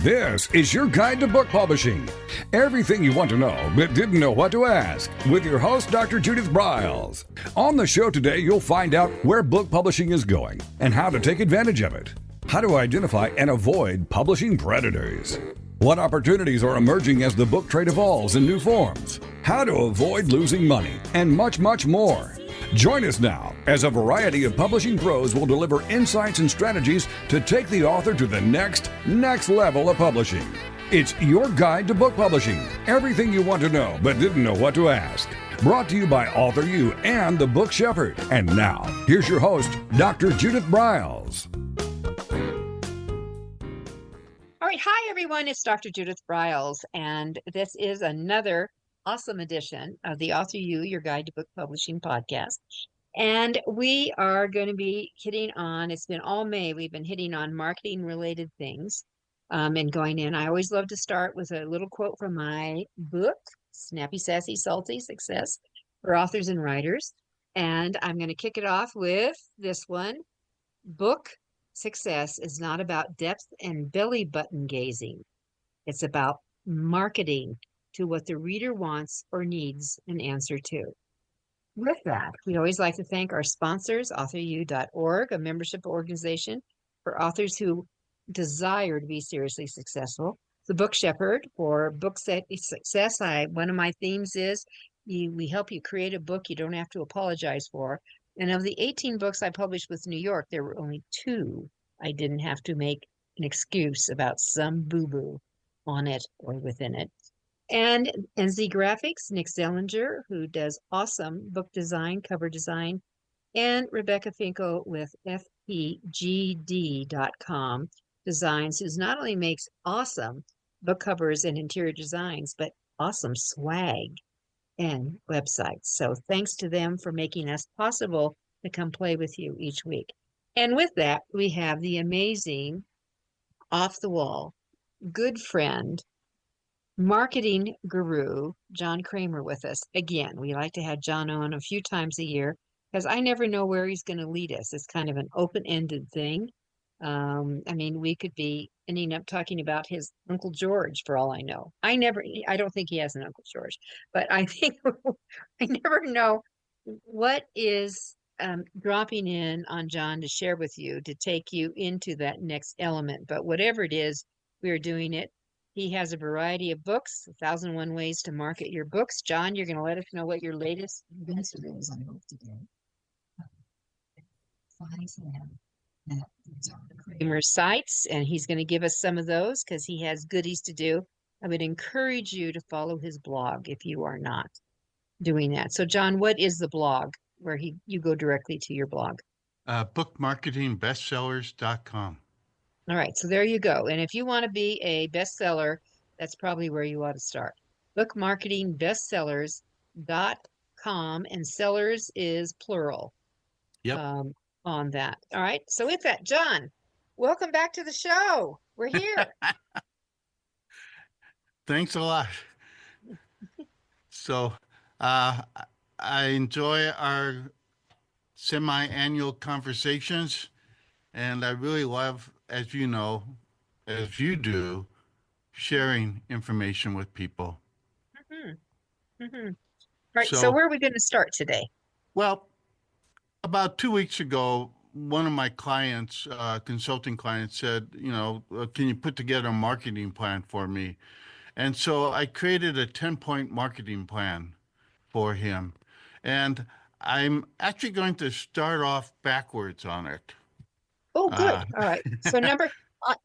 This is your guide to book publishing. Everything you want to know but didn't know what to ask with your host, Dr. Judith Briles. On the show today, you'll find out where book publishing is going and how to take advantage of it. How to identify and avoid publishing predators. What opportunities are emerging as the book trade evolves in new forms. How to avoid losing money and much, much more. Join us now as a variety of publishing pros will deliver insights and strategies to take the author to the next level of publishing. It's your guide to book publishing. Everything you want to know but didn't know what to ask. Brought to you by AuthorU and the Book Shepherd. And now, here's your host, Dr. Judith Briles. All right. Hi, everyone. It's Dr. Judith Briles, and this is another awesome edition of the AuthorU-Your Guide to Book Publishing podcast. And we are going to be hitting on, it's been all May, we've been hitting on marketing-related things and going in. I always love to start with a little quote from my book, Snappy, Sassy, Salty Success for Authors and Writers. And I'm going to kick it off with this one. Book success is not about depth and belly button gazing. It's about marketing to what the reader wants or needs an answer to. With that, we always like to thank our sponsors, AuthorU.org, a membership organization for authors who desire to be seriously successful. The Book Shepherd for book success. One of my themes is we help you create a book you don't have to apologize for. And of the 18 books I published with New York, there were only 2 I didn't have to make an excuse about some boo-boo on it or within it. And NZ Graphics, Nick Zellinger, who does awesome book design, cover design, and Rebecca Finkel with FPGD.com Designs, who not only makes awesome book covers and interior designs, but awesome swag and websites. So thanks to them for making us possible to come play with you each week. And with that, we have the amazing, off-the-wall, good friend, marketing guru, John Kremer, with us. Again, we like to have John on a few times a year because I never know where he's going to lead us. It's kind of an open-ended thing. We could be ending up talking about his Uncle George for all I know. I don't think he has an Uncle George, but I think I never know what is dropping in on John to share with you to take you into that next element. But whatever it is, we are doing it. He has a variety of books, 1001 Ways to Market Your Books. John, you're going to let us know what your latest adventure is, I hope, today. Finds them at John Kremer's sites, and he's going to give us some of those because he has goodies to do. I would encourage you to follow his blog if you are not doing that. So, John, what is the blog where you go directly to your blog? Bookmarketingbestsellers.com. All right, so there you go. And if you want to be a bestseller, that's probably where you ought to start. Bookmarketingbestsellers.com, and sellers is plural. Yep. On that. All right. So with that, John, welcome back to the show. We're here. Thanks a lot. So I enjoy our semi-annual conversations, and I really love, as you know, as you do, sharing information with people. Mm-hmm. Mm-hmm. All right. So where are we going to start today? Well, about 2 weeks ago, one of my clients, consulting clients, said, can you put together a marketing plan for me? And so I created a 10-point marketing plan for him. And I'm actually going to start off backwards on it. Oh, good. All right. So number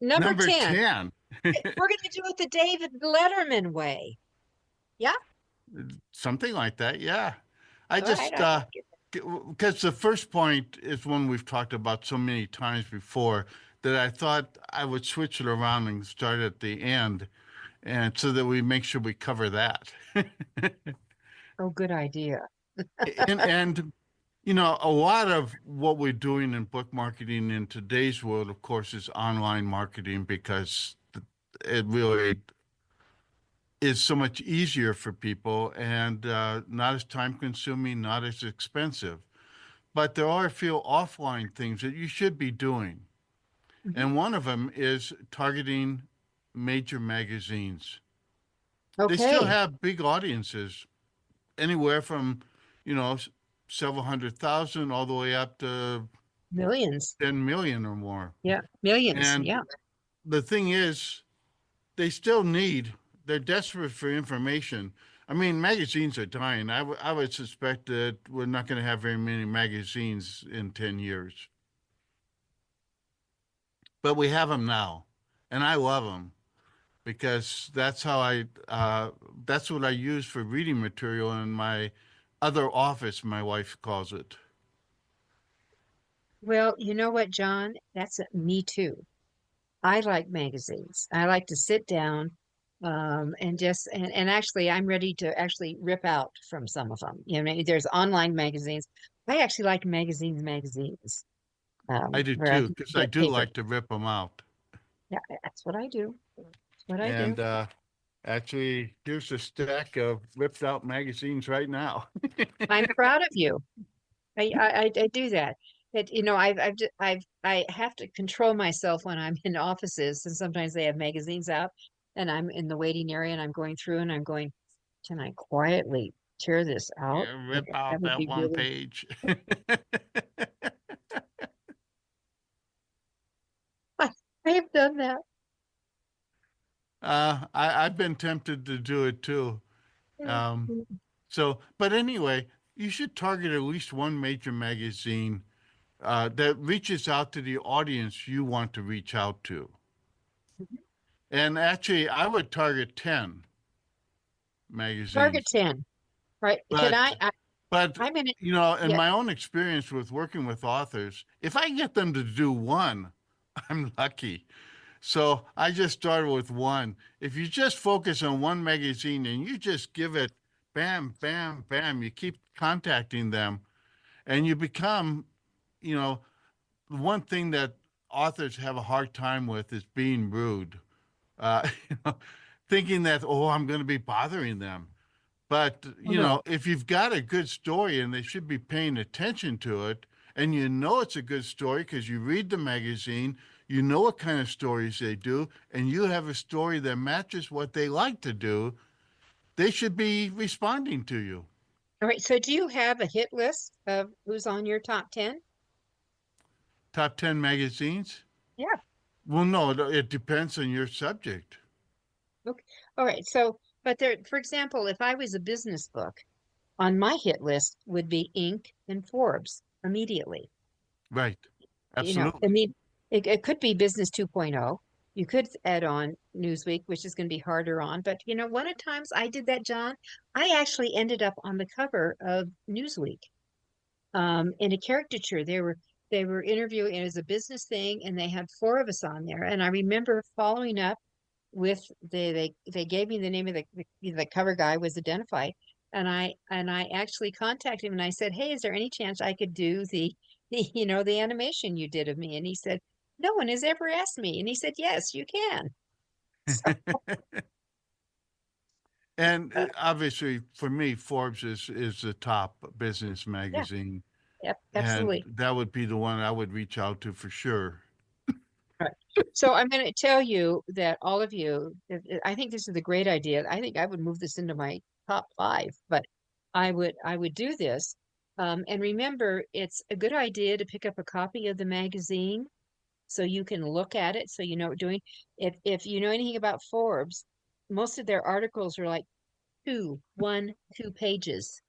10. We're going to do it the David Letterman way. Yeah? Something like that, yeah. Because the first point is one we've talked about so many times before that I thought I would switch it around and start at the end, and so that we make sure we cover that. Oh, good idea. and a lot of what we're doing in book marketing in today's world, of course, is online marketing, because it really is so much easier for people and not as time consuming, not as expensive. But there are a few offline things that you should be doing. Mm-hmm. And one of them is targeting major magazines. They still Okay. have big audiences, anywhere from, you know, several 100,000 all the way up to Millions. 10 million or more. Yeah. Millions. And Yeah. the thing is, they still need, they're desperate for information. I mean, magazines are dying. I would suspect that we're not going to have very many magazines in 10 years. But we have them now. And I love them because that's what I use for reading material in my other office, my wife calls it. Well, you know what, John? That's me too. I like magazines. I like to sit down and just and actually I'm ready to actually rip out from some of them. You know, there's online magazines. I actually like magazines, I do where I too, can because I get do paper. like to rip them out. Yeah, that's what I do. That's what I do. And actually, here's a stack of ripped out magazines right now. I'm proud of you. I do that. That you know, I have to control myself when I'm in offices, and sometimes they have magazines out, and I'm in the waiting area, and I'm going through, and I'm going, can I quietly tear this out? Yeah, Like, rip that out would that be one really. page. I, I have done that. I've been tempted to do it too. Um, so, but anyway, you should target at least one major magazine that reaches out to the audience you want to reach out to. And actually, I would target 10 Target magazines. 10, right? Can But, but, I'm gonna, you know, in yeah, my own experience with working with authors, if I get them to do one, I'm lucky. So I just started with one. If you just focus on one magazine and you just give it bam, bam, bam, you keep contacting them and you become, you know, one thing that authors have a hard time with is being rude. You know, thinking that, oh, I'm going to be bothering them. But, oh you no. know, if you've got a good story and they should be paying attention to it, and you know it's a good story because you read the magazine, you know what kind of stories they do, and you have a story that matches what they like to do, they should be responding to you. All right. So do you have a hit list of who's on your top 10? Top 10 magazines? Yeah. Well, no, it depends on your subject. Okay. All right. So, but there, for example, if I was a business book, on my hit list would be Inc. and Forbes immediately. Right. You know, I Absolutely. mean, it could be Business 2.0. You could add on Newsweek, which is going to be harder on. But, you know, one of the times I did that, John, I actually ended up on the cover of Newsweek in a caricature. They were interviewing it as a business thing, and they had four of us on there. And I remember following up with they gave me the name of the cover guy was identified, and I actually contacted him and I said, hey, is there any chance I could do the animation you did of me? And he said, no one has ever asked me. And he said, yes, you can. So, And obviously, for me, Forbes is the top business yeah, magazine, yep, and absolutely. that would be the one I would reach out to for sure. Right. So I'm going to tell you that all of you, I think this is a great idea. I think I would move this into my top five, but I would do this. And remember, it's a good idea to pick up a copy of the magazine so you can look at it, so you know what you're doing. If you know anything about Forbes, most of their articles are like 2 pages.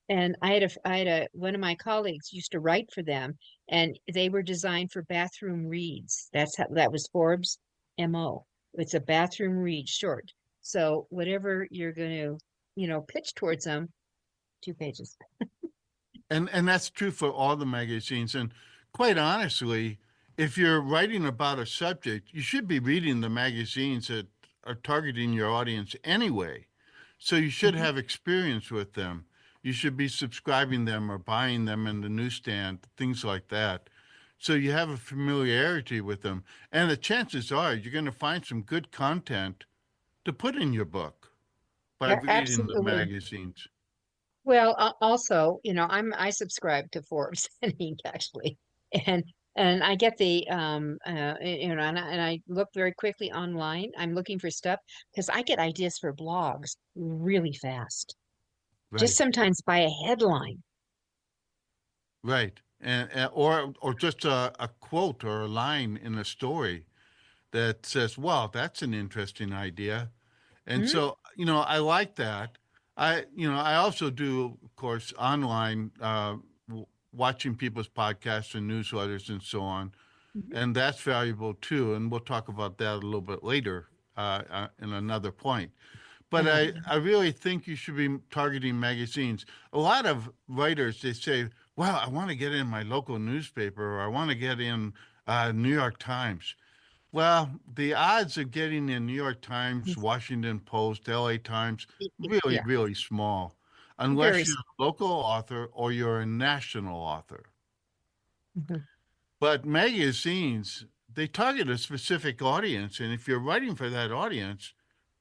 And one of my colleagues used to write for them, and they were designed for bathroom reads. That was Forbes' MO. It's a bathroom read short. So whatever you're going to, pitch towards them, 2 pages. And that's true for all the magazines. And quite honestly, if you're writing about a subject, you should be reading the magazines that are targeting your audience anyway. So you should Mhm. have experience with them. You should be subscribing them or buying them in the newsstand, things like that. So you have a familiarity with them. And the chances are you're going to find some good content to put in your book by Yeah, reading the absolutely. magazines. Well, also, I subscribe to Forbes and Inc. actually, and And I get the you know, and I look very quickly online. I'm looking for stuff because I get ideas for blogs really fast, just Right. sometimes by a headline. Right. Or just a quote or a line in a story that says, "Wow, that's an interesting idea." And Mhm. so, I like that. I also do, of course, online watching people's podcasts and newsletters and so on, Mhm. and that's valuable too. And we'll talk about that a little bit later in another point. But Yeah. I really think you should be targeting magazines. A lot of writers, they say, well, I want to get in my local newspaper or I want to get in New York Times. Well, the odds of getting in New York Times, It's- Washington Post, LA Times, really, yeah. really small, Very. unless you're a local author or you're a national author. Mhm. But magazines, they target a specific audience. And if you're writing for that audience,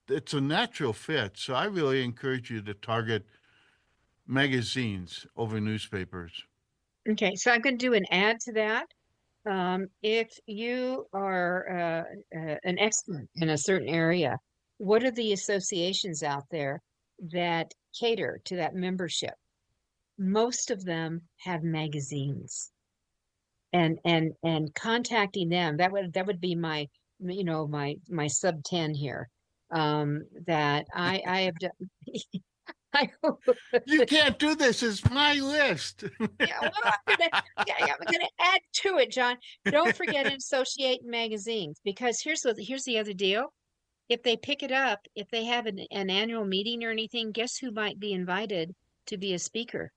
it's a natural fit. So I really encourage you to target magazines over newspapers. Okay, so I'm going to do an add to that. If you are an expert in a certain area, what are the associations out there that cater to that membership? Most of them have magazines, and contacting them, that would be my, my sub 10 here. That I have done. I You can't do this. It's my list. Yeah, well, I'm gonna add to it, John. Don't forget and associate magazines, because here's the other deal. If they pick it up, if they have an annual meeting or anything, guess who might be invited to be a speaker?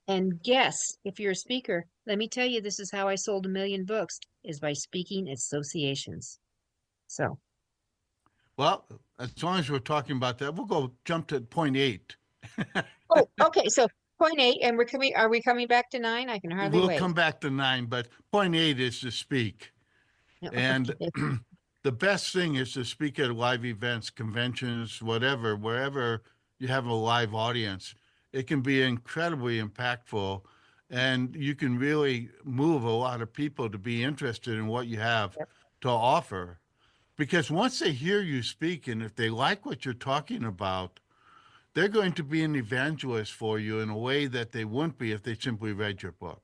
And guess, if you're a speaker, let me tell you, this is how I sold 1 million books, is by speaking at associations. So, Well, as long as we're talking about that, we'll go jump to point 8. oh, okay. So point eight, and are we coming back to nine? I can hardly We'll wait. come back to 9, but point 8 is to speak. And Okay. the best thing is to speak at live events, conventions, whatever, wherever you have a live audience. It can be incredibly impactful, and you can really move a lot of people to be interested in what you have Yep. to offer. Because once they hear you speak, and if they like what you're talking about, they're going to be an evangelist for you in a way that they wouldn't be if they simply read your book.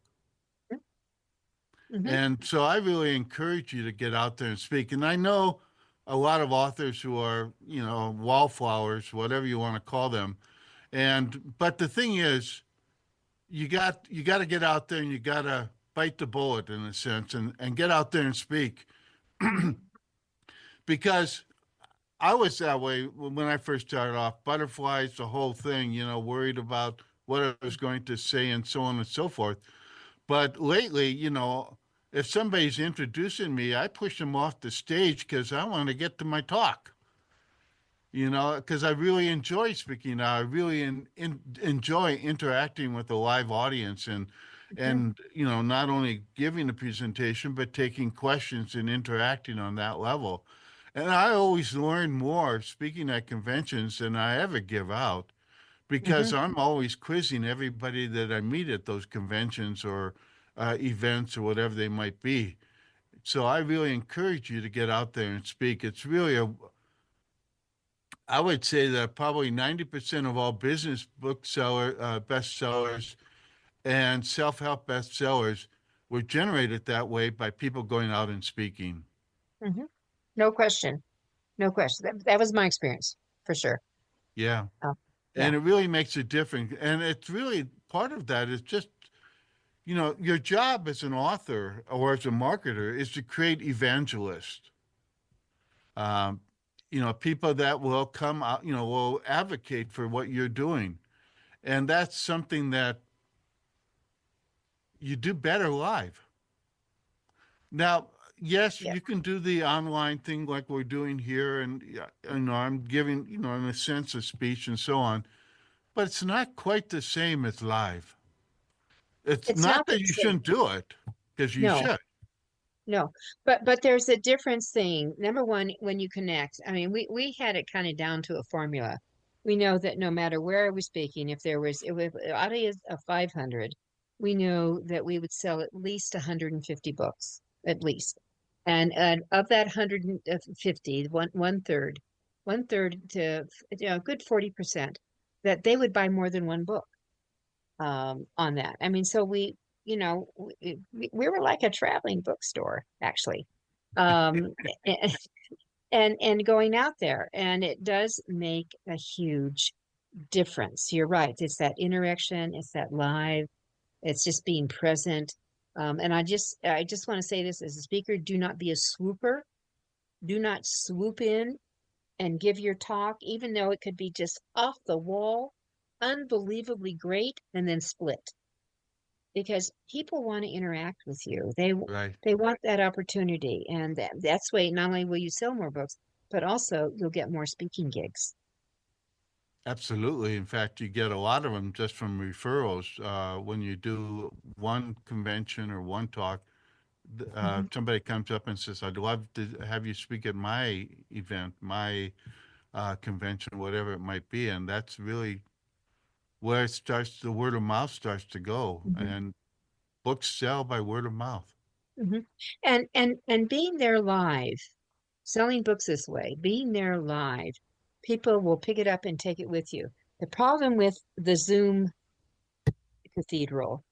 Mhm. And so I really encourage you to get out there and speak. And I know a lot of authors who are, wallflowers, whatever you want to call them. But the thing is, you got to get out there and you got to bite the bullet in a sense and get out there and speak. Mhm. Because I was that way when I first started off. Butterflies, the whole thing, worried about what I was going to say and so on and so forth. But lately, if somebody's introducing me, I push them off the stage because I want to get to my talk. Because I really enjoy speaking. I really enjoy interacting with a live audience and Mhm. not only giving a presentation but taking questions and interacting on that level. And I always learn more speaking at conventions than I ever give out because Mhm. I'm always quizzing everybody that I meet at those conventions or events or whatever they might be. So I really encourage you to get out there and speak. It's really I would say that probably 90% of all business bestsellers and self-help bestsellers were generated that way by people going out and speaking. Mhm. No question. No question. That was my experience for sure. Yeah. Oh, yeah. And it really makes a difference. And it's really part of that is just your job as an author or as a marketer is to create evangelists, um, people that will come out, will advocate for what you're doing. And that's something that you do better live. Now, yes, Yeah. you can do the online thing like we're doing here. And, yeah, I'm giving, in a sense, a speech and so on, but it's not quite the same as live. It's It's not not the that you same. shouldn't do it, because you No, should. no. But there's a difference thing. Number one, when you connect, I mean, we had it kind of down to a formula. We know that no matter where I was speaking, if there was, it was audience of 500. we knew that we would sell at least 150 books, at least. And of that 150, one third to, good 40%, that they would buy more than one book on that. I mean, so we were like a traveling bookstore, actually. Um, and going out there, and it does make a huge difference. You're right. It's that interaction, it's that live, it's just being present. And I just want to say this as a speaker, do not be a swooper. Do not swoop in and give your talk, even though it could be just off the wall, unbelievably great, and then split. Because people want to interact with you. Right. They want that opportunity. And that's way not only will you sell more books, but also you'll get more speaking gigs. Absolutely. In fact, you get a lot of them just from referrals. When you do one convention or one talk, Mhm. somebody comes up and says, "I'd love to have you speak at my event, my convention, whatever it might be." And that's really where the word of mouth starts to go. Mhm. And books sell by word of mouth. Mhm. And being there live, selling books this way, being there live, people will pick it up and take it with you. The problem with the Zoom cathedral,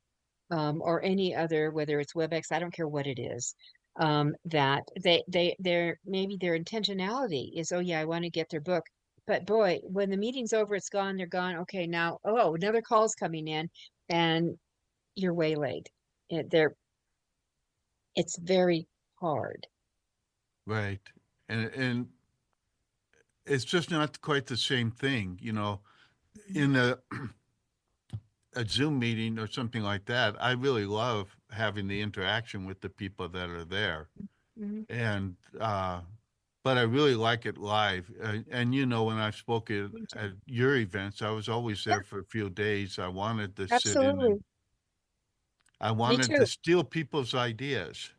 or any other, whether it's WebEx, I don't care what it is, that they're maybe their intentionality is, oh yeah, I want to get their book. But boy, when the meeting's over, it's gone, they're gone. Okay, now, oh, another call's coming in, and you're waylaid. It's very hard. Right. And it's just not quite the same thing, in a Zoom meeting or something like that. I really love having the interaction with the people that are there. Mhm. And but I really like it live. And when I spoke Me too. at your events, I was always Yeah, there for a few days. I wanted to sit in and absolutely. I Me wanted to too. steal people's ideas.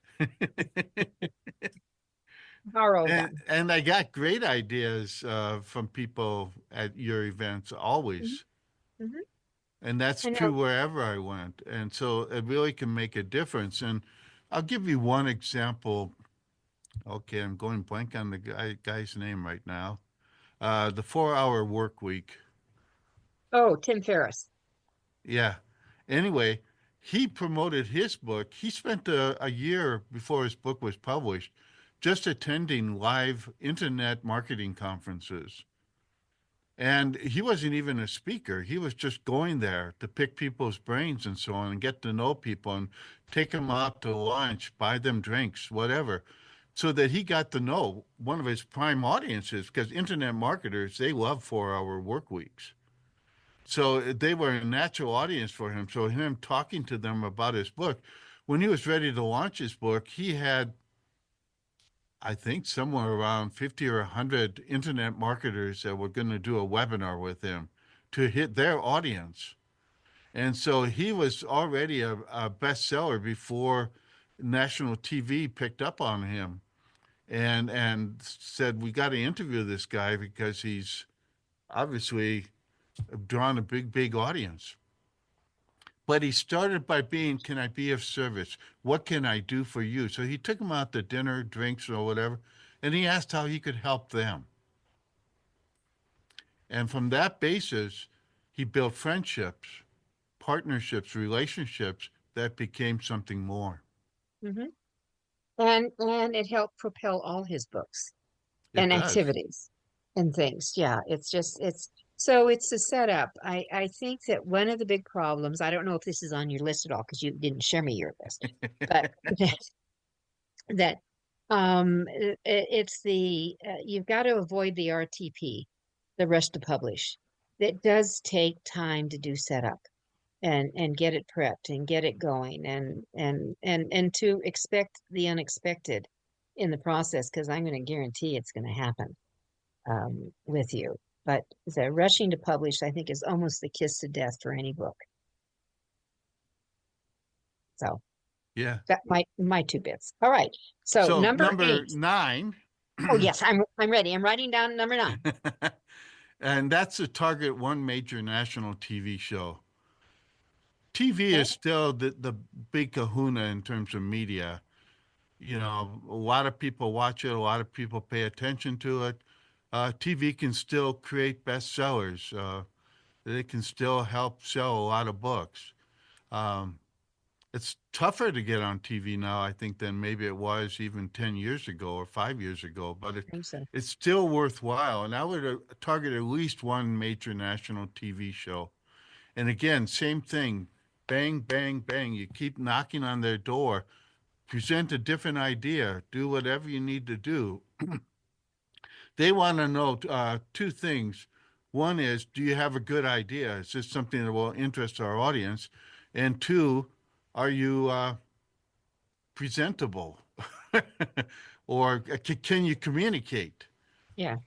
Borrow And them. and I got great ideas from people at your events Mhm. always. Mhm. And that's I know. true wherever I went. And so it really can make a difference. And I'll give you one example. Okay, I'm going blank on the guy's name right now. The 4 Hour Work Week. Oh, Tim Ferriss. Yeah. Anyway, he promoted his book. He spent a year before his book was published just attending live internet marketing conferences. And he wasn't even a speaker. He was just going there to pick people's brains and so on and get to know people and take them out to lunch, buy them drinks, whatever, so that he got to know one of his prime audiences because internet marketers, they love 4 hour work weeks. So they were a natural audience for him. So him talking to them about his book, when he was ready to launch his book, he had, I think, somewhere around 50 or 100 internet marketers that were going to do a webinar with him to hit their audience. And so he was already a bestseller before national TV picked up on him and said, we got to interview this guy because he's obviously drawn a big audience. But he started by being, can I be of service? What can I do for you? So he took him out to dinner, drinks, or whatever, and he asked how he could help them. And from that basis, he built friendships, partnerships, relationships that became something more. Hmm. And it helped propel all his books It and does. activities and things. Yeah, it's a setup. I think that one of the big problems, I don't know if this is on your list at all because you didn't share me your list, but that it's you've got to avoid the RTP, the rush to publish. It does take time to do setup and get it prepped and get it going and to expect the unexpected in the process, because I'm going to guarantee it's going to happen with you. But the rushing to publish, I think, is almost the kiss to death for any book. So Yeah. that my two bits. All right. So So number number 8. nine, Oh yes, I'm ready. I'm writing down number 9. and that's to target one major national TV show. TV Okay. is still the big kahuna in terms of media. You know, a lot of people watch it, a lot of people pay attention to it. TV can still create bestsellers. They can still help sell a lot of books. Um, it's tougher to get on TV now, I think, than maybe it was even 10 years ago or 5 years ago, but I think so. it's still worthwhile. And I would target at least one major national TV show. And again, same thing, bang, bang, bang. You keep knocking on their door, present a different idea, do whatever you need to do. They want to know two things. One is, do you have a good idea? Is this something that will interest our audience? And two, are you presentable? Or can you communicate? Yeah.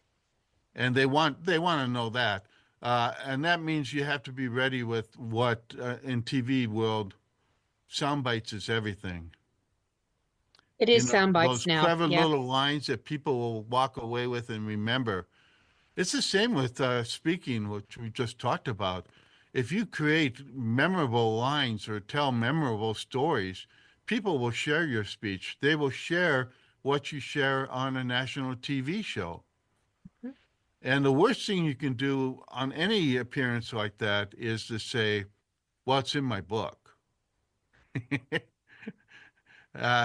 And they want to know that. And that means you have to be ready with what in TV world, sound bites is everything. It You is know, sound bites those now. clever Yeah. little lines that people will walk away with and remember. It's the same with speaking, which we just talked about. If you create memorable lines or tell memorable stories, people will share your speech. They will share what you share on a national TV show. Mhm. And the worst thing you can do on any appearance like that is to say, well, it's in my book.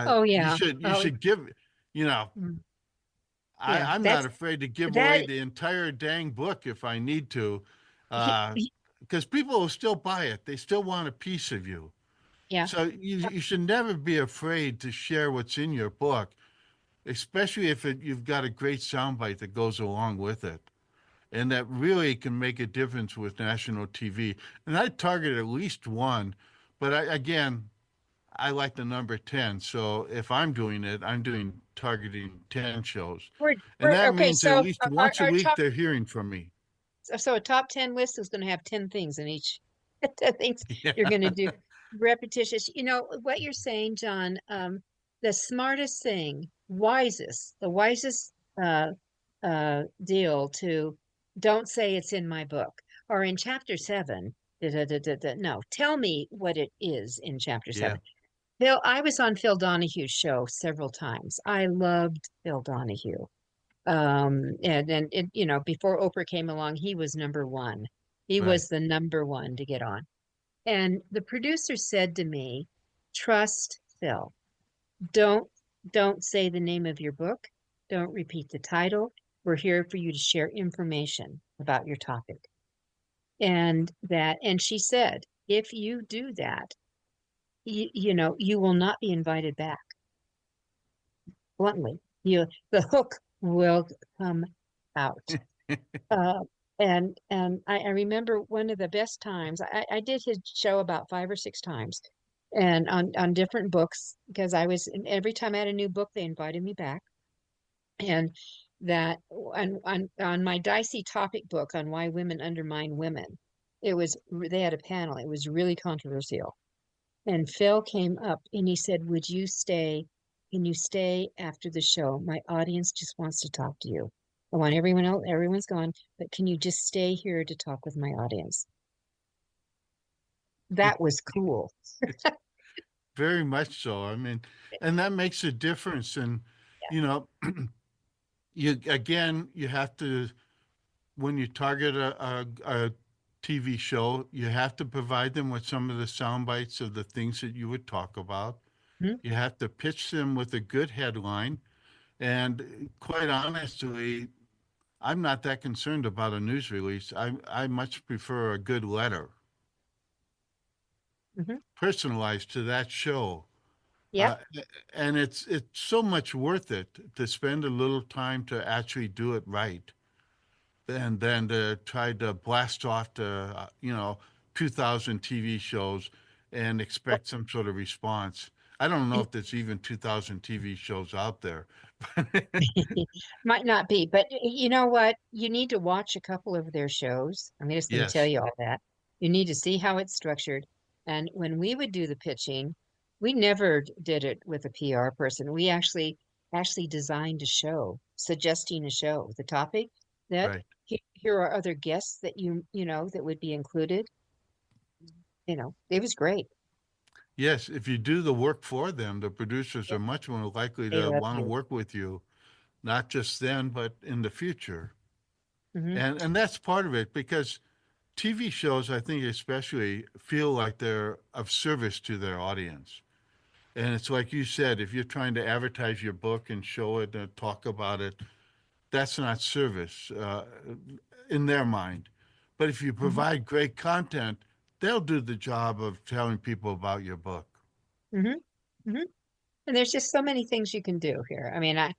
Oh You yeah. should you Oh should give, you know, mm, yeah. I'm not That's afraid to give away that. the entire dang book if I need to, he- uh, he- because people will still buy it. They still want a piece of you. yeah. So you should never be afraid to share what's in your book, especially if you've got a great soundbite that goes along with it. And that really can make a difference with national TV. And I target at least one, but again, I like the number 10. So if I'm doing it, I'm doing targeting 10 shows. And We're that okay. means at So least once a our week top they're hearing from me. so a top 10 list is going to have 10 things in each. 10 things you're Yeah. going to do repetitious. You know what you're saying, John. The smartest thing, the wisest deal to don't say it's in my book or in chapter 7. No, tell me what it is in chapter Yeah. 7. I was on Phil Donahue's show several times. I loved Phil Donahue. And it, before Oprah came along, he was number one. He Right. was the number one to get on. And the producer said to me, trust Phil. Don't don't say the name of your book. Don't repeat the title. We're here for you to share information about your topic. And she said, if you do that, you will not be invited back. Bluntly, the hook will come out. Uh, and I remember one of the best times I did his show about 5 or 6 times, and on different books because every time I had a new book they invited me back, and that on my dicey topic book on why women undermine women, they had a panel. It was really controversial, and Phil came up and he said, "Would you stay? Can you stay after the show? My audience just wants to talk to you. I want everyone else, everyone's gone, but can you just stay here to talk with my audience?" That was cool. Very much so. I mean, and that makes a difference. And, you know, you have to, when you target a TV show, you have to provide them with some of the sound bites of the things that you would talk about. Mhm. You have to pitch them with a good headline. And quite honestly, I'm not that concerned about a news release. I much prefer a good letter, Mhm. personalized to that show. Yep. Uh, and it's so much worth it to spend a little time to actually do it right, and then to try to blast off to 2,000 TV shows and expect some sort of response. I don't know if there's even 2,000 TV shows out there. Might not be, but you know what? You need to watch a couple of their shows. I'm just going to tell Yes, you all that. You need to see how it's structured. And when we would do the pitching, we never did it with a PR person. We actually designed a show, suggesting a show, the topic that right. here are other guests that you know that would be included. it was great. Yes, if you do the work for them, the producers Yeah, are much more likely they to love want to you. work with you, not just then, but in the future. Hmm. And that's part of it because TV shows, I think especially, feel like they're of service to their audience. And it's like you said, if you're trying to advertise your book and show it and talk about it, that's not service in their mind. But if you Hmm. provide great content, they'll do the job of telling people about your book. Hmm. Hmm. And there's just so many things you can do here. I mean, I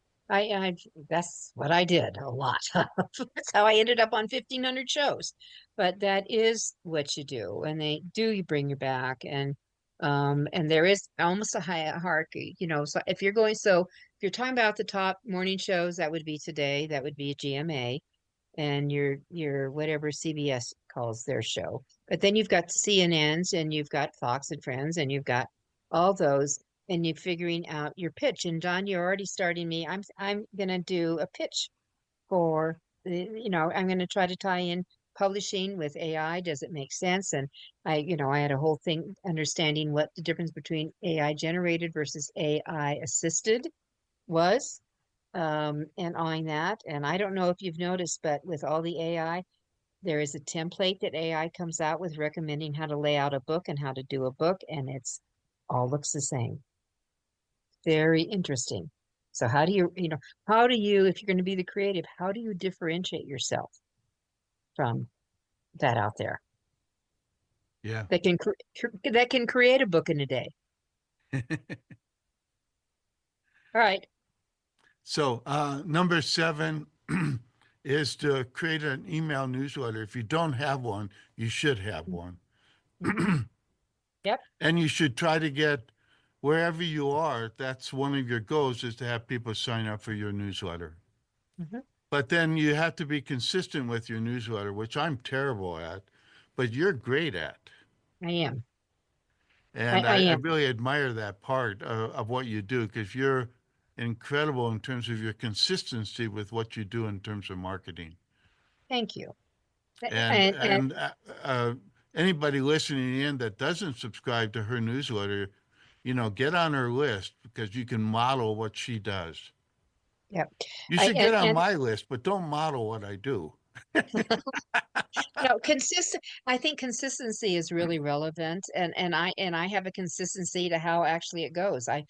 that's what I did a lot. That's how I ended up on 1,500 shows. But that is what you do, and they do you bring you back, and there is almost a hierarchy, So if you're talking about the top morning shows, that would be today, that would be GMA, and your whatever CBS calls their show. But then you've got CNNs, and you've got Fox and Friends, and you've got all those, and you're figuring out your pitch. And John, you're already starting me. I'm gonna do a pitch for I'm gonna try to tie in publishing with AI. Does it make sense? And I had a whole thing understanding what the difference between AI generated versus AI assisted was, and eyeing that. And I don't know if you've noticed, but with all the AI, there is a template that AI comes out with recommending how to lay out a book and how to do a book, and it's all looks the same. Very interesting. So how do you, if you're going to be the creative, how do you differentiate yourself from that out there Yeah. that can create a book in a day? All right. So, number 7 is to create an email newsletter. If you don't have one, you should have one. Mm-hmm. Yep. And you should try to get wherever you are, that's one of your goals is to have people sign up for your newsletter. Mm-hmm. But then you have to be consistent with your newsletter, which I'm terrible at, but you're great at. I am. And I I am. really admire that part of what you do because you're incredible in terms of your consistency with what you do in terms of marketing. Thank you. And And and uh, anybody listening in that doesn't subscribe to her newsletter, get on her list because you can model what she does. yep. You I should get on and my list, but don't model what I do. No, consistent. I think consistency is really relevant, and I have a consistency to how actually it goes. I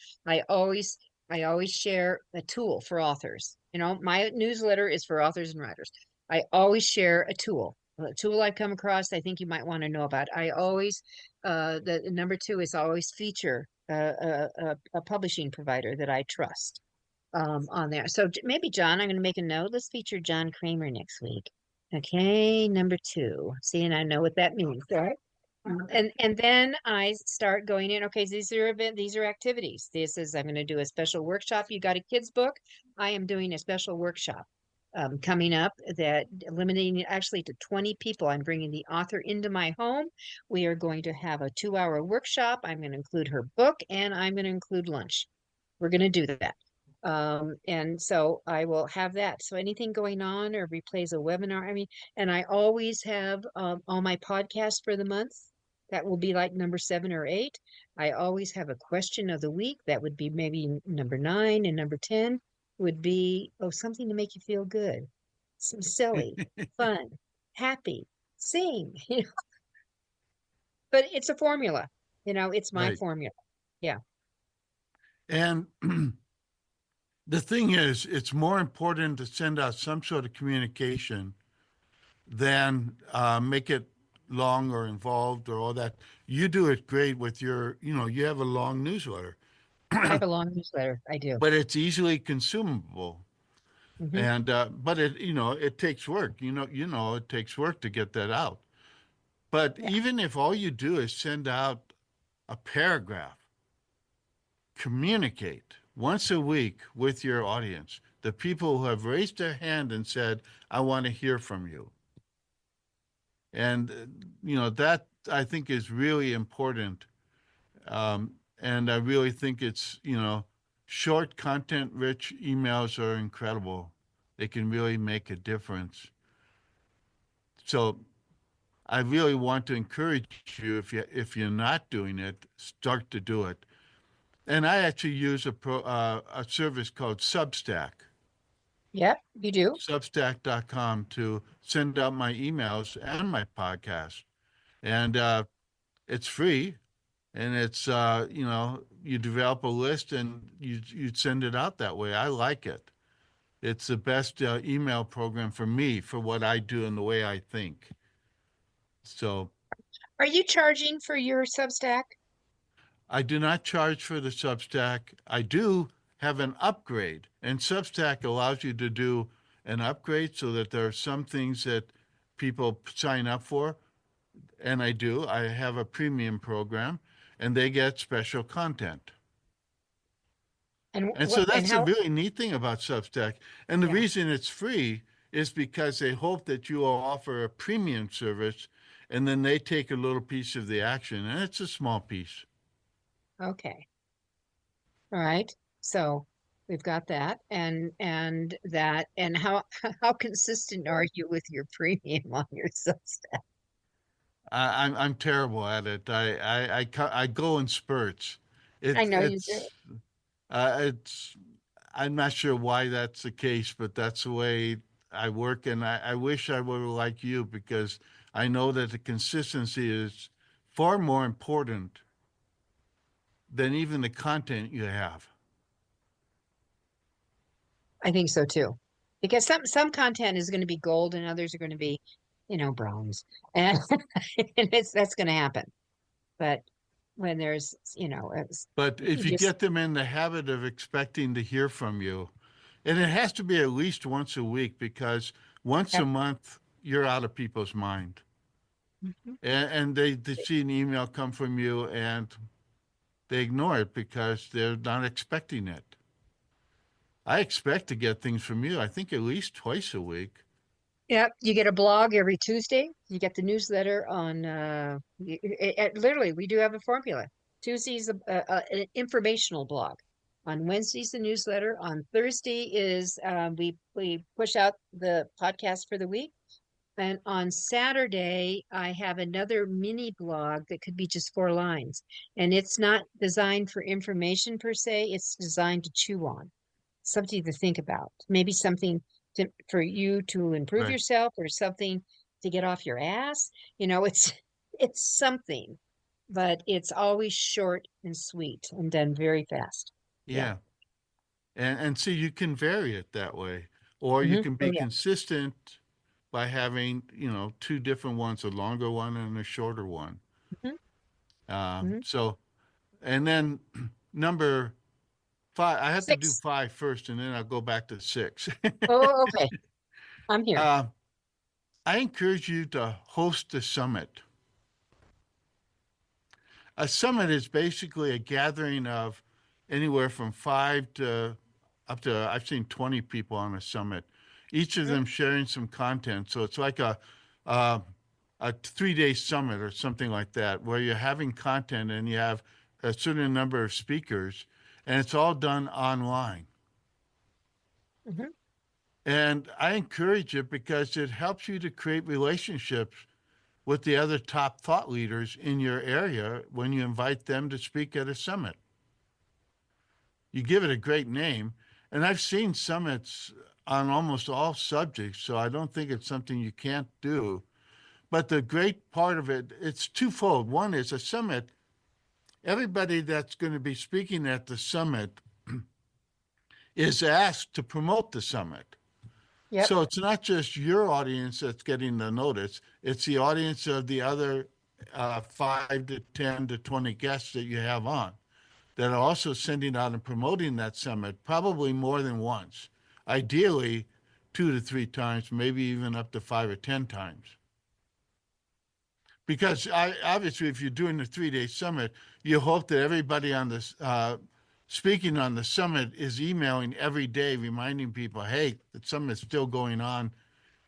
always I always share a tool for authors. My newsletter is for authors and writers. I always share a tool I've come across. I think you might want to know about. I always the number two is always feature a publishing provider that I trust on there. So maybe John, I'm going to make a note. Let's feature John Kremer next week. Okay, number two. See, and I know what that means, right? And then I start going in. Okay, these are activities. This is I'm going to do a special workshop. You got a kid's book? I am doing a special workshop coming up that limiting it actually to 20 people. I'm bringing the author into my home. We are going to have a 2-hour workshop. I'm going to include her book and I'm going to include lunch. We're going to do that. And so I will have that. So anything going on or replays a webinar, and I always have all my podcasts for the month. That will be like number 7 or 8. I always have a question of the week. That would be maybe number 9, and number 10 would be, something to make you feel good. Some silly, fun, happy, sing, but it's a formula, it's my Right. formula. Yeah. And the thing is, it's more important to send out some sort of communication than make it long or involved or all that. You do it great with you have a long newsletter, I have a long newsletter. I do. but it's easily consumable. Hmm. And but it takes work. It takes work to get that out. But Yeah. even if all you do is send out a paragraph, communicate once a week with your audience, the people who have raised their hand and said, I want to hear from you. And, that I think is really important. And I really think it's, short, content rich emails are incredible. They can really make a difference. So I really want to encourage you, if you're not doing it, start to do it. And I actually use a service called Substack, Yep, you do. substack.com, to send out my emails and my podcast. And it's free, and it's you develop a list and you send it out that way. I like it. It's the best email program for me, for what I do and the way I think. So Are you charging for your Substack? I do not charge for the Substack. I do have an upgrade, and Substack allows you to do an upgrade so that there are some things that people sign up for, and I do. I have a premium program, and they get special content. And And so what and that's a how? really neat thing about Substack. And the Yeah. reason it's free is because they hope that you will offer a premium service, and then they take a little piece of the action, and it's a small piece. Okay. All right. So we've got that and how how consistent are you with your premium on your Substack? I'm terrible at it. I go in spurts. I It know you do. it's I'm not sure why that's the case, but that's the way I work, and I wish I were like you, because I know that the consistency is far more important than even the content you have. I think so too. Because some content is going to be gold and others are going to be, bronze. And, and that's going to happen. But when there's, But you if you just get them in the habit of expecting to hear from you, and it has to be at least once a week, because once a have, month, you're out of people's mind. Mhm. And they see an email come from you and they ignore it because they're not expecting it. I expect to get things from you, I think, at least twice a week. Yeah, you get a blog every Tuesday. You get the newsletter on literally we do have a formula. Tuesday's an informational blog. On Wednesdays the newsletter. On Thursday is we push out the podcast for the week. And on Saturday I have another mini blog that could be just 4 lines. And it's not designed for information per se, it's designed to chew on, something to think about, maybe something for you to improve Right. yourself or something to get off your ass. It's it's something, but it's always short and sweet and done very fast. Yeah. Yeah. And see, you can vary it that way. Or you Hmm. can Oh be yeah. consistent by having, two different ones, a longer one and a shorter one. Hmm. Hmm. So, and then number five, I have to do 6. five first, and then I'll go back to six. Oh, okay. I'm here. uh, I encourage you to host a summit. A summit is basically a gathering of anywhere from five to up to, I've seen 20 people on a summit, each of Mhm. them sharing some content. So it's like uh, a 3-day summit or something like that, where you're having content and you have a certain number of speakers, and it's all done online. Mhm. And I encourage it because it helps you to create relationships with the other top thought leaders in your area when you invite them to speak at a summit. You give it a great name. And I've seen summits on almost all subjects, so I don't think it's something you can't do. But the great part of it, it's twofold. One is a summit, everybody that's going to be speaking at the summit is asked to promote the summit. Yep. So it's not just your audience that's getting the notice, it's the audience of the other 5 to 10 to 20 guests that you have on that are also sending out and promoting that summit, probably more than once. Ideally, 2 to 3 times, maybe even up to 5 or 10 times. Because obviously, if you're doing a 3-day summit, you hope that everybody on this speaking on the summit is emailing every day, reminding people, hey, the summit's still going on.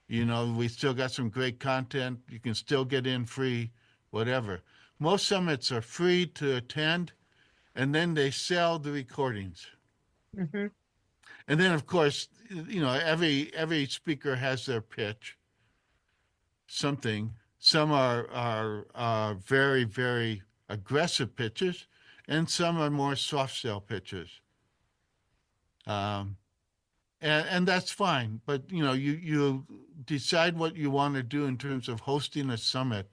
We still got some great content. You can still get in free, whatever. Most summits are free to attend, and then they sell the recordings. Hmm. And then, of course, every speaker has their pitch, something. Some are very, very aggressive pitches, and some are more soft sell pitches. Um, and that's fine. But you decide what you want to do in terms of hosting a summit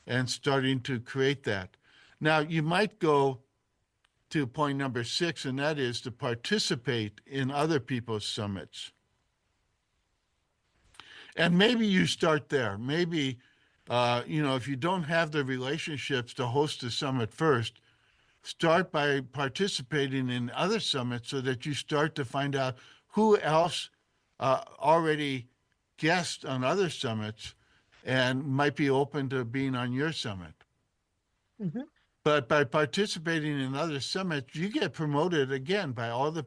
and starting to create that. Now you might go to point number 6, and that is to participate in other people's summits. And maybe you start there. Maybe, if you don't have the relationships to host a summit first, start by participating in other summits so that you start to find out who else already guest on other summits and might be open to being on your summit. Mm-hmm. But by participating in other summits, you get promoted again by all the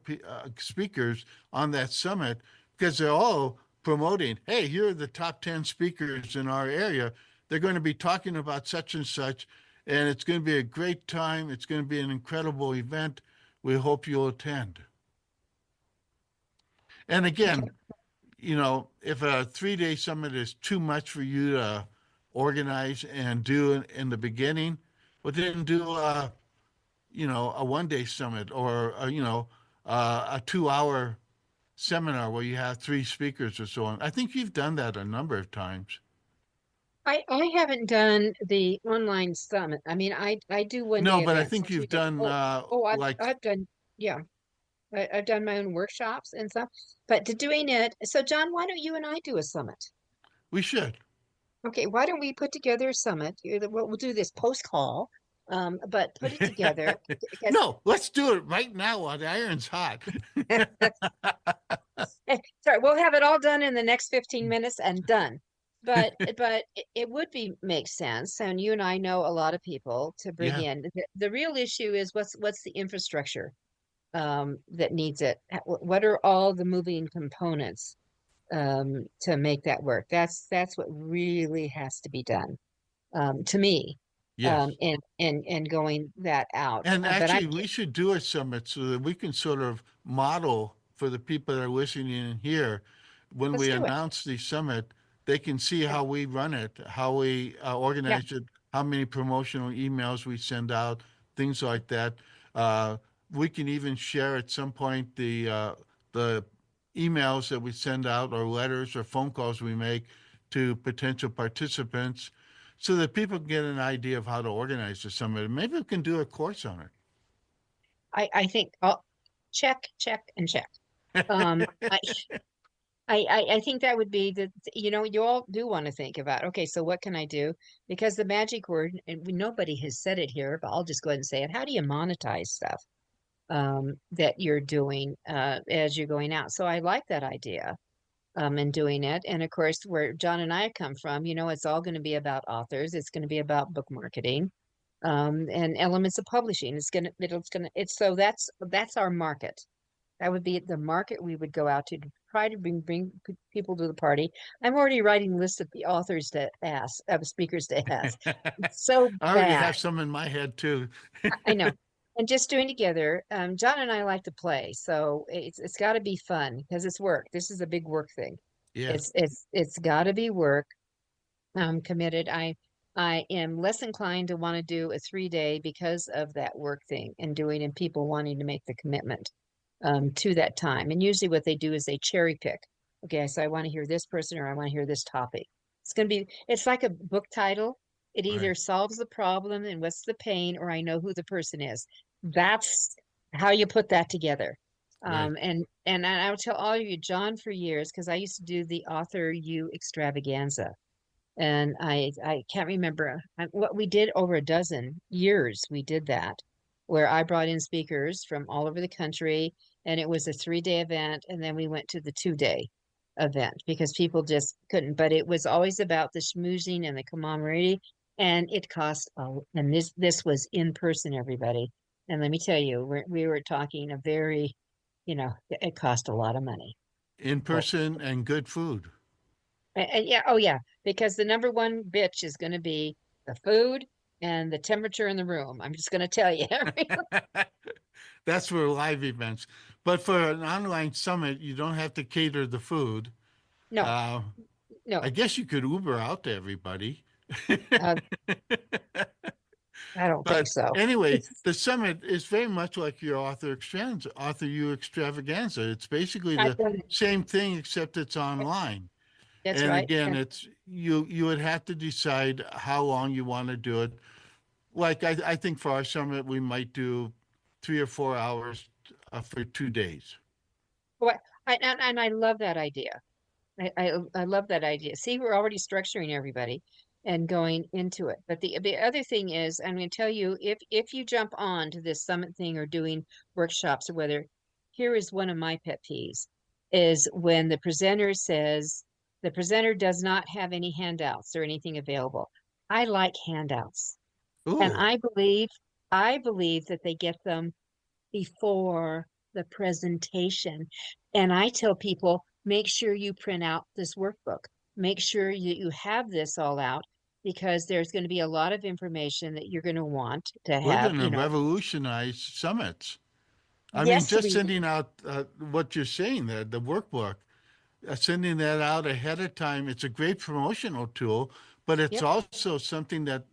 speakers on that summit, because they're all promoting, hey, here are the top 10 speakers in our area. They're going to be talking about such and such, and it's going to be a great time. It's going to be an incredible event. We hope you'll attend. And again, if a 3-day summit is too much for you to organize and do in the beginning, well, then do a 1-day summit, or a 2-hour seminar where you have 3 speakers or so on. I think you've done that a number of times. I haven't done the online summit. I mean, I do one No, day but I events think on 2 you've days. done I've done, yeah. I've done my own workshops and stuff. But to doing it, so John, why don't you and I do a summit? we should. Okay, why don't we put together a summit? We'll do this post call, but put it together because No, let's do it right now while the iron's hot. sorry, we'll have it all done in the next 15 minutes and done. But it would make sense, and you and I know a lot of people to bring Yeah. in. The real issue is what's the infrastructure that needs it? What are all the moving components to make that work? That's what really has to be done, to me, Yes. and going that out. And But I actually, we should do a summit so that we can sort of model for the people that are listening in here. When let's we do it. announce the summit, they can see Yeah, how we run it, how we yeah, organize it, how many promotional emails we send out, things like that. Uh, we can even share at some point the emails that we send out, or letters or phone calls we make to potential participants, so that people can get an idea of how to organize the summit. And maybe we can do a course on I think I'll check, and check. Um, it. I, I think that would be you all do want to think about, okay, so what can I do? Because the magic word, and nobody has said it here, but I'll just go ahead and say it. How do you monetize stuff that you're doing as you're going out? So I like that idea and doing it. And of course, where John and I come from, it's all going to be about authors. It's going to be about book marketing and elements of publishing. It's so that's our market. That would be the market we would go out to try to bring people to the party. I'm already writing lists of the authors to ask, of speakers to ask. It's so I already bad. have some in my head too. I know. And just doing together, John and I like to play, so it's got to be fun because it's work. This is a big work thing. Yeah. It's got to be work. I'm committed. I am less inclined to want to do a 3-day because of that work thing and people wanting to make the commitment to that time. And usually what they do is they cherry pick. Okay, so I want to hear this person or I want to hear this topic. It's like a book title. It either Right. solves the problem and what's the pain, or I know who the person is. That's how you put that together. Right. And I'll tell all of you, John, for years, because I used to do the AuthorU extravaganza. And I can't remember what we did. Over a dozen years we did that, where I brought in speakers from all over the country, and it was a 3-day event, and then we went to the 2-day event because people just couldn't. But it was always about the schmoozing and the camaraderie, and it cost and this was in person, everybody. And let me tell you, we were talking a very, it cost a lot of money. In Oh, person and good food. yeah, oh yeah, because the number one bitch is going to be the food and the temperature in the room. I'm just going to tell you. That's for live events. But for an online summit, you don't have to cater the food. No, Uh, I no. guess you could Uber out to everybody. Uh, I don't think But so. anyway, the summit is very much like your author you extravaganza. It's basically I've the done it. same thing except it's online. That's And right. again, And it's you would have to decide how long you want to do it. Like I think for our summit, we might do 3 or 4 hours for 2 days. what and I love that idea. I love that idea. See, we're already structuring everybody and going into it. But the other thing is, I'm going to tell you, if you jump on to this summit thing or doing workshops or whether, here is one of my pet peeves, is when the presenter does not have any handouts or anything available. I like handouts. And Ooh, I believe that they get them before the presentation. And I tell people, make sure you print out this workbook. Make sure you have this all out because there's going to be a lot of information that you're going to want to we're have, going to revolutionize summits. I mean, yes, just we, sending out what you're saying there, the workbook, sending that out ahead of time. It's a great promotional tool, but it's yep, also something that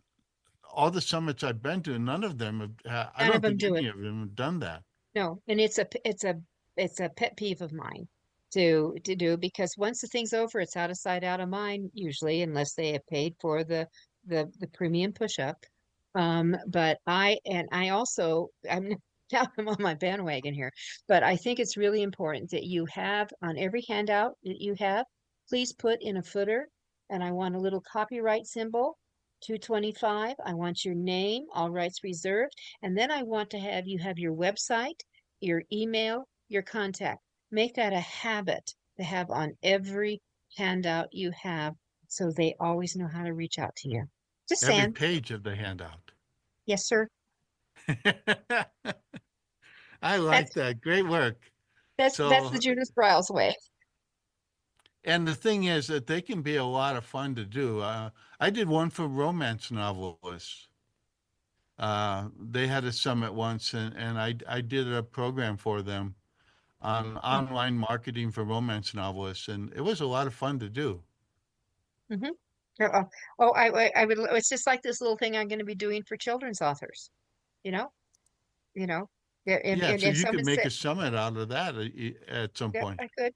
all the summits I've been to, none of them have, I none of don't them think do any it. of them have done that. No, and it's a pet peeve of mine to do because once the thing's over, it's out of sight, out of mind, usually, unless they have paid for the premium push up. But I also I'm now I'm on my bandwagon here, but I think it's really important that you have on every handout that you have, please put in a footer, and I want a little copyright symbol, 225. I want your name, all rights reserved. And then I want to have you have your website, your email, your contact. Make that a habit to have on every handout you have so they always know how to reach out to you. Just Every saying. page of the handout. Yes, sir. I That's like that. Great work. that's the So, Judith Briles way. and the thing is that they can be a lot of fun to do. I did one for romance novelists. They had a summit once, and I did a program for them on online marketing for romance novelists, and it was a lot of fun to do. Mm-hmm. Oh, oh, I would. It's just like this little thing I'm going to be doing for children's authors. You know, you know. Yeah, and, Yeah, and so if you someone could make said, a summit out of that at some "Yeah, point. I could,"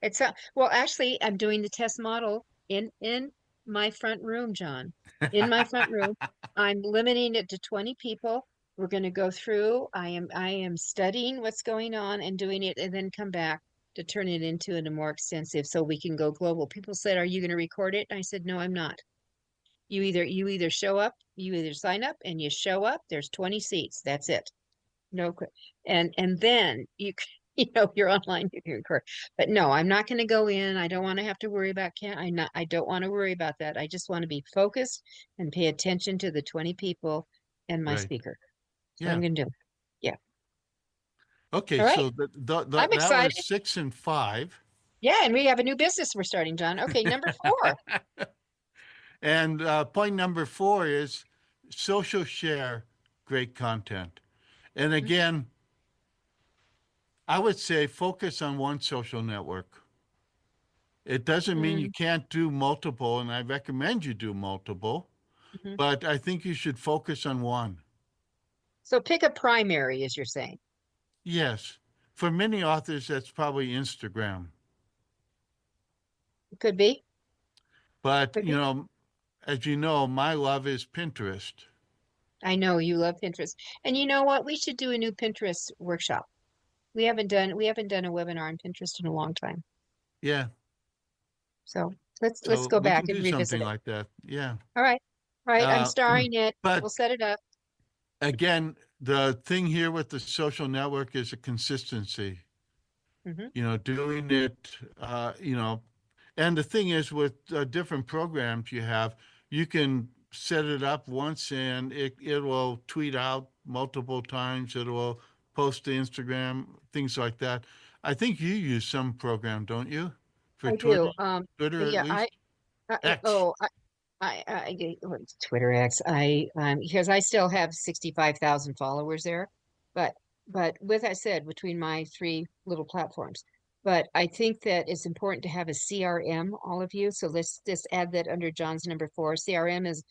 it's well, actually, I'm doing the test model in my front room, John. In my front room, I'm limiting it to 20 people. We're going to go through. I am studying what's going on and doing it, and then come back to turn it into a more extensive so we can go global. People said, "Are you going to record it?" And I said, "No, I'm not. You either show up, you either sign up and you show up. There's 20 seats. That's it. No, and then you're online, you can record. But no, I'm not going to go in. I don't want to have to worry about I don't want to worry about that. I just want to be focused and pay attention to the 20 people and my Right. speaker. That's what I'm Yeah. going to do. Yeah. Okay, All right. so I'm that was excited. 6 and 5. Yeah, and we have a new business we're starting, John. Okay, number 4. And point number 4 is social share great content. And Mhm. again, I would say focus on one social network. It doesn't mean you Mhm. can't do multiple, and I recommend you do multiple, Mhm. but I think you should focus on one. So pick a primary, as you're saying. Yes. For many authors, that's probably Instagram. It could be. But, Could be. as you know, my love is Pinterest. I know you love Pinterest. And you know what? We should do a new Pinterest workshop. We haven't done a webinar on Pinterest in a long time. Yeah. So let's So go we back can and do revisit something it. like that. Yeah. All right. All right. I'm Uh, starring it. We'll but set it up. again, the thing here with the social network is a consistency, Hmm. doing it, and the thing is with different programs you can set it up once and it will tweet out multiple times. It will post to Instagram, things like that. I think you use some program, don't you? For I Twitter, do. Twitter at Yeah. least? I X. oh what's Twitter X. Because I still have 65,000 followers there, but with that said, between my 3 little platforms. But I think that it's important to have a CRM, all of you. So let's just add that under John's number 4. CRM is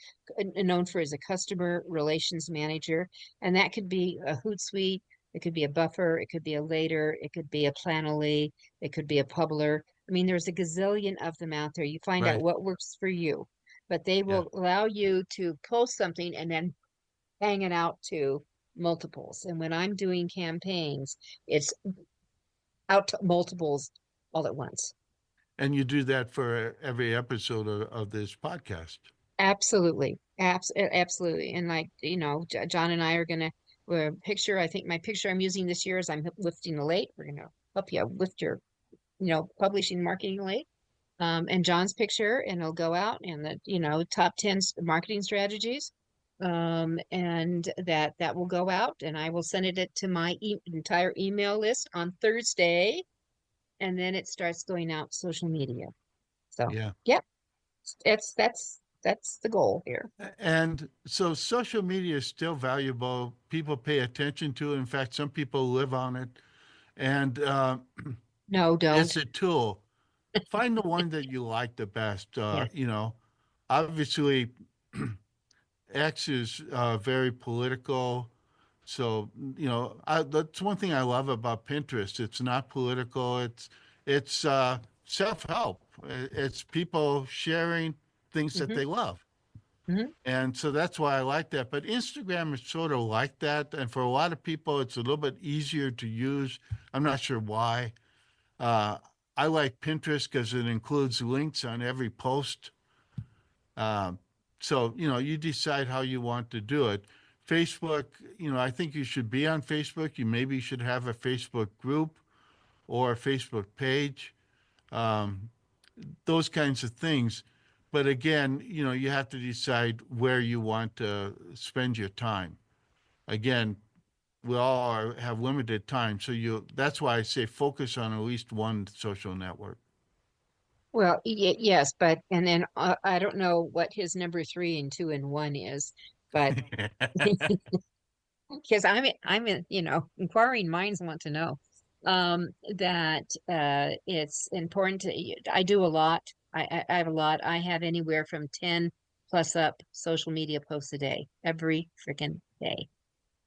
known for as a customer relations manager, and that could be a Hootsuite, it could be a Buffer, it could be a Later, it could be a Planoly, it could be a Publer. I mean, there's a gazillion of them out there. You find out Right. what works for you, but they Yeah. will allow you to post something and then hang it out to multiples. And when I'm doing campaigns, it's out to multiples all at once. And you do that for every episode of this podcast. Absolutely. Absolutely. And like, John and I are going to picture, I think my picture I'm using this year is I'm lifting a weight. We're going to help you lift your, publishing marketing weight. And John's picture, and it'll go out and the, top 10 marketing strategies. And that will go out, and I will send it to my entire email list on Thursday. And then it starts going out social media. So, Yeah. yep, that's the goal here. And so social media is still valuable. People pay attention to it. In fact, some people live on it. And No, it's don't. a tool. Find the one that you like the best. Yeah. Obviously, X is very political. So, that's one thing I love about Pinterest. It's not political. It's self-help. It's people sharing things that hmm they love. hmm And so that's why I like that. But Instagram is sort of like that. And for a lot of people, it's a little bit easier to use. I'm not sure why. Uh, I like Pinterest because it includes links on every post. Um, so, you decide how you want to do it. Facebook, I think you should be on Facebook. You maybe should have a Facebook group or a Facebook page, um, those kinds of things. But again, you have to decide where you want to spend your time. Again, we all have limited time. So that's why I say focus on at least one social network. Well, yes, but and then I don't know what his number 3 and 2 and 1 is, but because inquiring minds want to know that it's important to. I do a lot. I have a lot. I have anywhere from 10 plus up social media posts a day, every freaking day.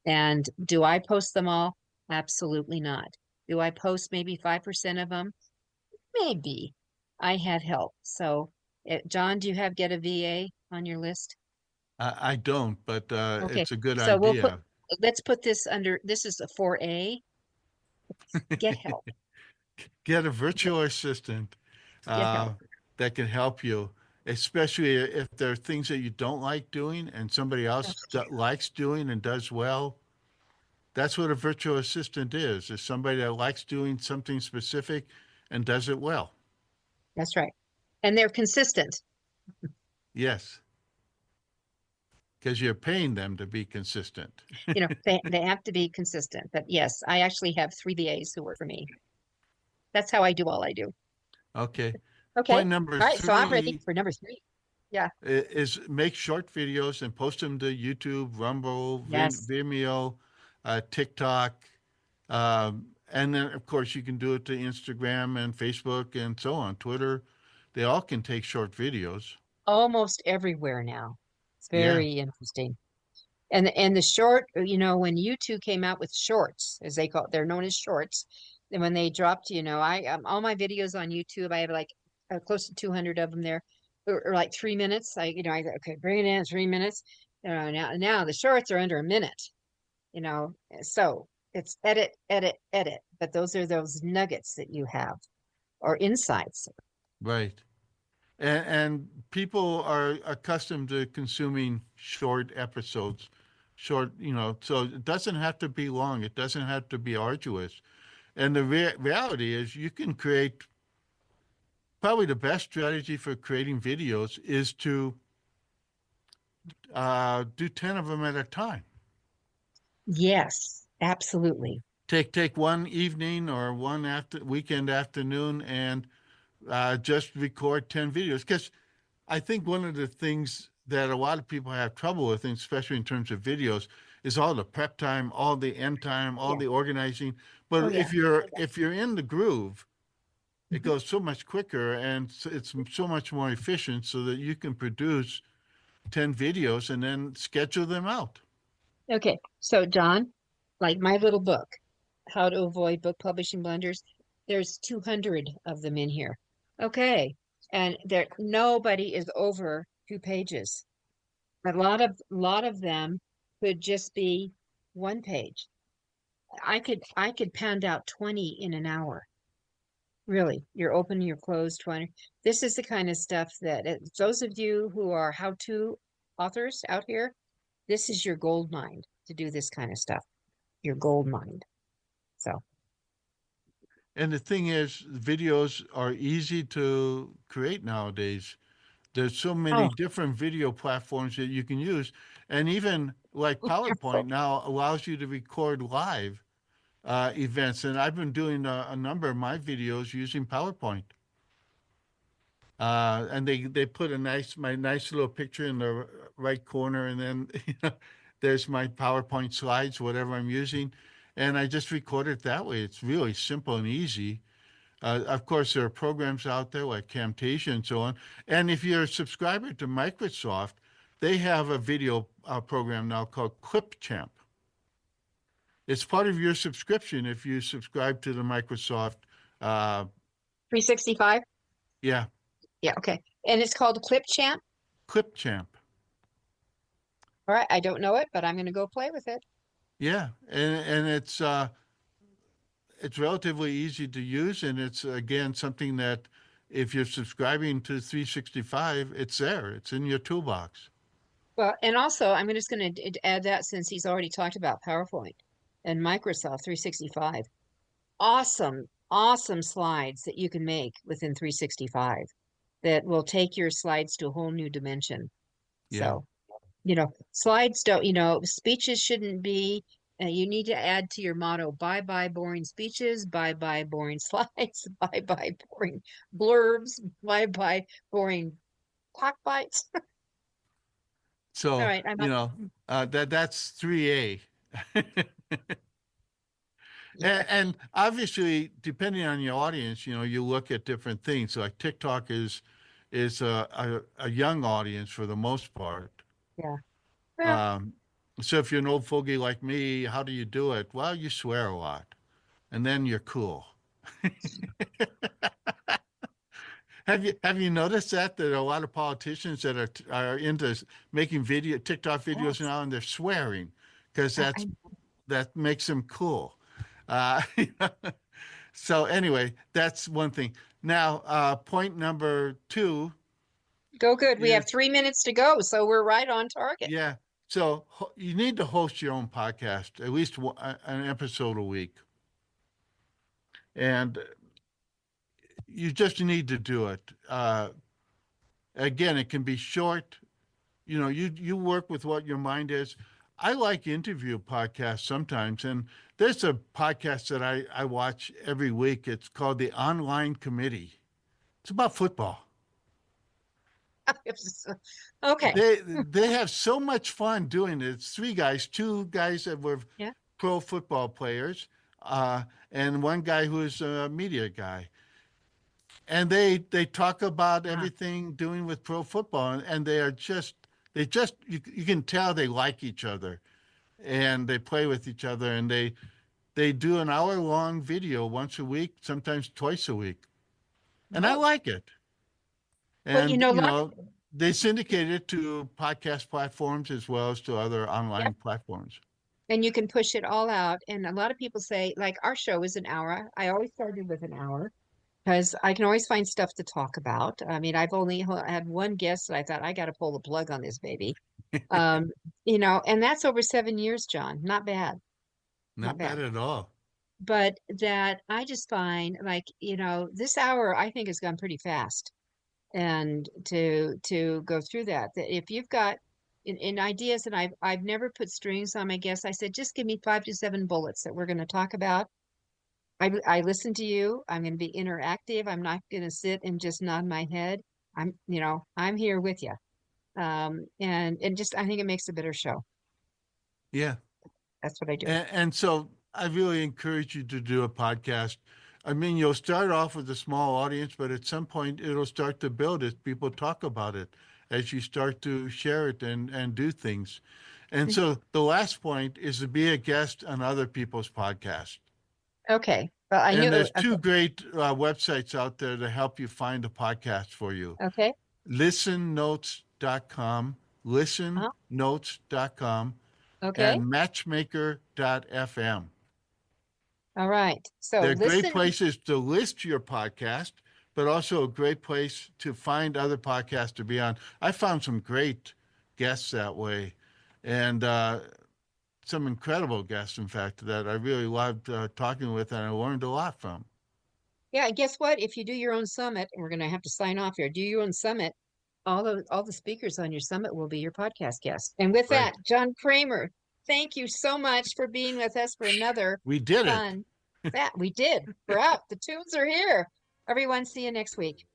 And do I post them all? Absolutely not. Do I post maybe 5% of them? Maybe. I have help. So, John, do you have get a VA on your list? I don't, but Okay. it's a good So idea. let's put this under, this is a 4A. Get help. Get a virtual assistant Get uh, help. that can help you, especially if there are things that you don't like doing and somebody else likes doing and does well. That's what a virtual assistant is somebody that likes doing something specific and does it well. That's right. And they're consistent. Yes, because you're paying them to be consistent. They have to be consistent. But yes, I actually have 3 VAs who work for me. That's how I do all I do. Okay. Okay. Point number All right. So I'm ready 3 for number 3. Yeah. is make short videos and post them to YouTube, Rumble, Yes. Vimeo, TikTok. And then, of course, you can do it to Instagram and Facebook and so on, Twitter. They all can take short videos. Almost everywhere now. It's Yeah, very interesting. And the short, when YouTube came out with shorts, as they're known as shorts. And when they dropped, I all my videos on YouTube, I have like close to 200 of them there, or like 3 minutes. Okay, bring it in 3 minutes. Now the shorts are under a minute. So it's edit, edit, edit. But those are those nuggets that you have or insights. right. And people are accustomed to consuming short episodes, so it doesn't have to be long. It doesn't have to be arduous. And the reality is you can create probably the best strategy for creating videos is to do 10 of them at a time. Yes, absolutely. Take one evening or one weekend afternoon and just record 10 videos. Because I think one of the things that a lot of people have trouble with, and especially in terms of videos, is all the prep time, all the end time, all Yeah. the organizing. Oh But yeah. if you're in the groove, it Mhm. goes so much quicker, and it's so much more efficient so that you can produce 10 videos and then schedule them out. Okay, so John, like my little book, How to Avoid Book Publishing Blunders, there's 200 of them in here. Okay, and there nobody is over 2 pages. A lot of them could just be 1 page. I could pound out 20 in an hour. Really, you're open, you're closed, 20. This is the kind of stuff that those of you who are how-to authors out here, this is your gold mine to do this kind of stuff. Your gold mine. So, And the thing is, videos are easy to create nowadays. There's so many oh, different video platforms that you can use. And even like be careful. PowerPoint now allows you to record live events. And I've been doing a number of my videos using PowerPoint. And they put my nice little picture in the right corner, and then there's my PowerPoint slides, whatever I'm using, and I just record it that way. It's really simple and easy. Of course, there are programs out there like Camtasia and so on. And if you're a subscriber to Microsoft, they have a video program now called Clipchamp. It's part of your subscription if you subscribe to the Microsoft. Uh, 365? yeah, Yeah, okay. And it's called Clipchamp. Clipchamp. All right, I don't know it, but I'm going to go play with it. Yeah, and it's relatively easy to use, and it's again something that if you're subscribing to 365, it's there. It's in your toolbox. Well, and also I'm just going to add that since he's already talked about PowerPoint and Microsoft 365. Awesome, awesome slides that you can make within 365 that will take your slides to a whole new dimension. Yeah. So, slides don't, speeches shouldn't be, you need to add to your motto, bye bye boring speeches, bye bye boring slides, bye bye boring blurbs, bye bye boring talk bites. All So, right, I'm you up. know, that's 3A. Yeah. And obviously, depending on your audience, you look at different things. Like TikTok is a young audience for the most part. Yeah. Well, Um, so if you're an old fogey like me, how do you do it? Well, you swear a lot, and then you're cool. Have you noticed that there are a lot of politicians that are into making TikTok videos yes. now, and they're swearing because I, that makes them cool. Uh, so anyway, that's one thing. Now, point number two go good. We have is 3 minutes to go, so we're right on target. yeah. So you need to host your own podcast, at least an episode a week, and you just need to do it. Again, it can be short. You work with what your mind is. I like interview podcasts sometimes, and there's a podcast that I watch every week. It's called The Online Committee. It's about football. Okay. They have so much fun doing it. It's three guys, two guys that were Yeah. pro football players, and one guy who's a media guy. And they talk about Ah, everything doing with pro football, and you can tell they like each other, and they play with each other, and they do an hour-long video once a week, sometimes twice a week, and I oh. like it. Well, And a lot. they syndicate it to podcast platforms as well as to other online Yep. platforms. And you can push it all out. And a lot of people say, like, our show is an hour. I always started with an hour because I can always find stuff to talk about. I mean, I've only had one guest that I thought I got to pull the plug on this baby. Um, and that's over 7 years, John. Not bad, not Not bad bad. at all. But that I just find like, this hour I think has gone pretty fast. And to go through that if you've got in ideas, and I've never put strings on my guests. I said, just give me 5 to 7 bullets that we're going to talk about. I listen to you. I'm going to be interactive. I'm not going to sit and just nod my head. I'm here with you. And just I think it makes a better show. Yeah. That's what I do. And so I really encourage you to do a podcast. I mean, you'll start off with a small audience, but at some point it'll start to build as people talk about it, as you start to share it and do things. And so the last point is to be a guest on other people's podcasts. Okay. Well, I knew. And there's okay. two great websites out there to help you find a podcast for you. Okay. Listennotes.com, listennotes.com, Okay. and matchmaker.fm. All right. So They're great listen. places to list your podcast, but also a great place to find other podcasts to be on. I found some great guests that way, and some incredible guests, in fact, that I really loved talking with, and I learned a lot from. Yeah. Guess what? If you do your own summit, and we're going to have to sign off here, do your own summit. All the speakers on your summit will be your podcast guests. And with Right. that, John Kremer, thank you so much for being with us for another We did it. fun. That we did. We're out. The tunes are here. Everyone, see you next week.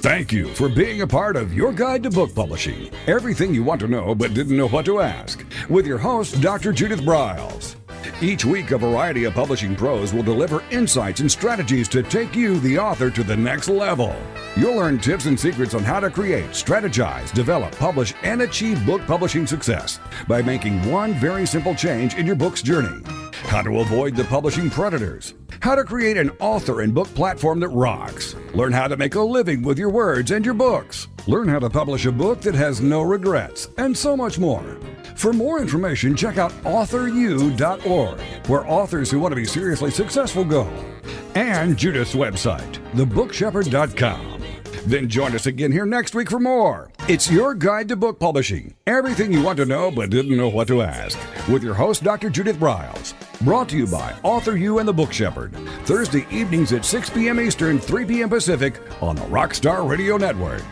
Thank you for being a part of Your Guide to Book Publishing. Everything you want to know but didn't know what to ask. With your host, Dr. Judith Briles. Each week, a variety of publishing pros will deliver insights and strategies to take you, the author, to the next level. You'll learn tips and secrets on how to create, strategize, develop, publish, and achieve book publishing success by making one very simple change in your book's journey. How to avoid the publishing predators. How to create an author and book platform that rocks. Learn how to make a living with your words and your books. Learn how to publish a book that has no regrets, and so much more. For more information, check out AuthorU-Your, where authors who want to be seriously successful go. And Judith's website, thebookshepherd.com. Then join us again here next week for more. It's Your Guide to Book Publishing. Everything you want to know but didn't know what to ask. With your host, Dr. Judith Briles. Brought to you by AuthorU and the Book Shepherd. Thursday evenings at 6 p.m. Eastern, 3 p.m. Pacific on the Rockstar Radio Network.